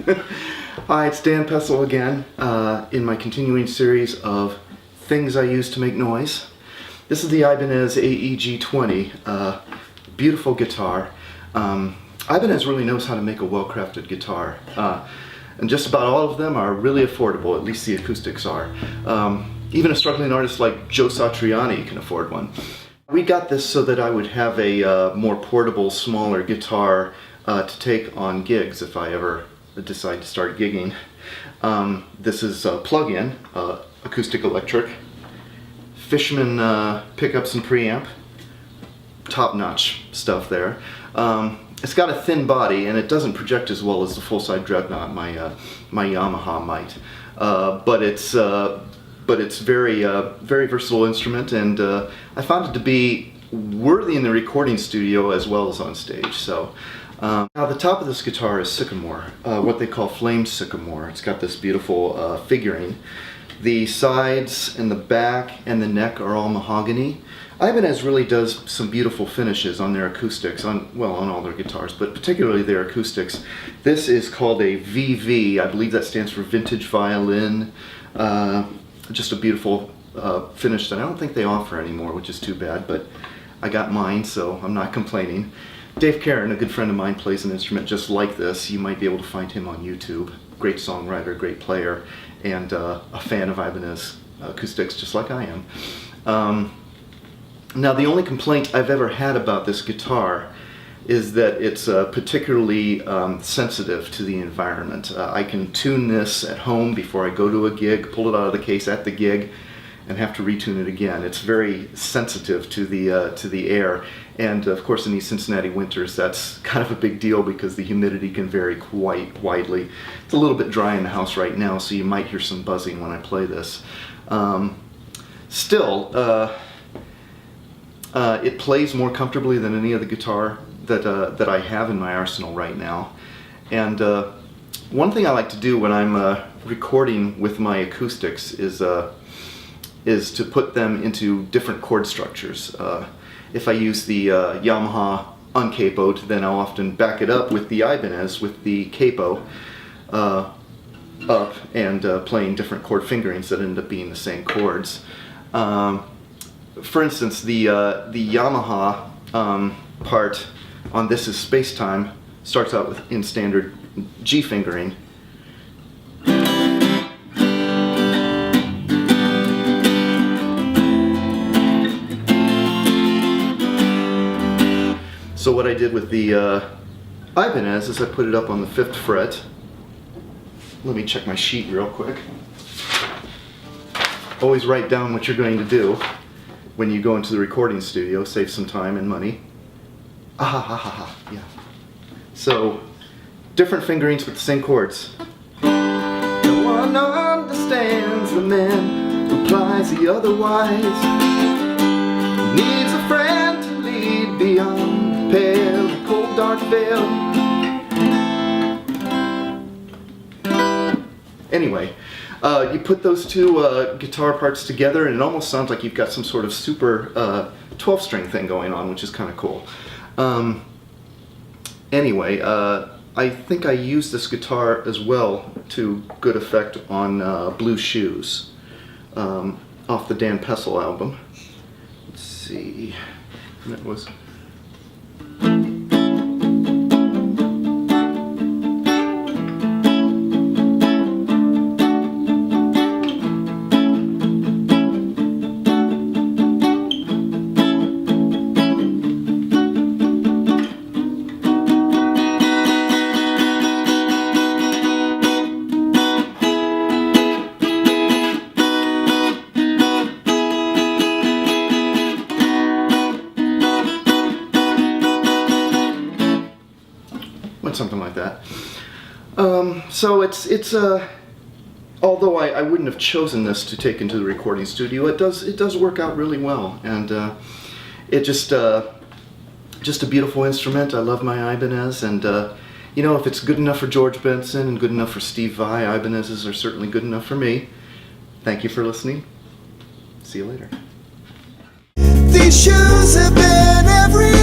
Hi, it's Dan Pessell again in my continuing series of things I use to make noise. This is the Ibanez AEG20, beautiful guitar. Ibanez really knows how to make a well-crafted guitar, and just about all of them are really affordable, at least the acoustics are. Even a struggling artist like Joe Satriani can afford one. We got this so that I would have a more portable, smaller guitar to take on gigs if I ever decide to start gigging. This is a plug-in, acoustic electric, Fishman pickups and preamp, top-notch stuff there. It's got a thin body and it doesn't project as well as the full-side Dreadnought, my Yamaha might, but it's very versatile instrument, and I found it to be worthy in the recording studio as well as on stage. So now the top of this guitar is sycamore, what they call flamed sycamore. It's got this beautiful figuring. The sides and the back and the neck are all mahogany. Ibanez really does some beautiful finishes on their acoustics, on all their guitars, but particularly their acoustics. This is called a VV, I believe that stands for vintage violin. Just a beautiful finish that I don't think they offer anymore, which is too bad, but I got mine, so I'm not complaining. Dave Karen, a good friend of mine, plays an instrument just like this. You might be able to find him on YouTube. Great songwriter, great player, and a fan of Ibanez acoustics just like I am. Now the only complaint I've ever had about this guitar is that it's particularly sensitive to the environment. I can tune this at home before I go to a gig, pull it out of the case at the gig, and have to retune it again. It's very sensitive to the air, and of course in these Cincinnati winters that's kind of a big deal because the humidity can vary quite widely. It's a little bit dry in the house right now, so you might hear some buzzing when I play this. Still, it plays more comfortably than any other guitar that I have in my arsenal right now. And one thing I like to do when I'm recording with my acoustics is to put them into different chord structures. If I use the Yamaha uncapoed, then I'll often back it up with the Ibanez with the capo up and playing different chord fingerings that end up being the same chords. For instance, the Yamaha part on This Is Spacetime starts out in standard G fingering. So what I did with the Ibanez is I put it up on the 5th fret. Let me check my sheet real quick. Always write down what you're going to do when you go into the recording studio, save some time and money. Yeah. So, different fingerings with the same chords. No one understands the man who plies the otherwise. Needs a friend to lead beyond the pale and cold dark veil. Anyway, you put those two guitar parts together and it almost sounds like you've got some sort of super 12-string thing going on, which is kind of cool. Anyway, I think I used this guitar as well to good effect on Blue Shoes off the Dan Pessell album. Let's see, that was... something like that. So it's although I wouldn't have chosen this to take into the recording studio, it does work out really well, and it just a beautiful instrument. I love my Ibanez, and you know, if it's good enough for George Benson and good enough for Steve Vai, Ibanez's are certainly good enough for me. Thank you for listening. See you later. These shoes have been every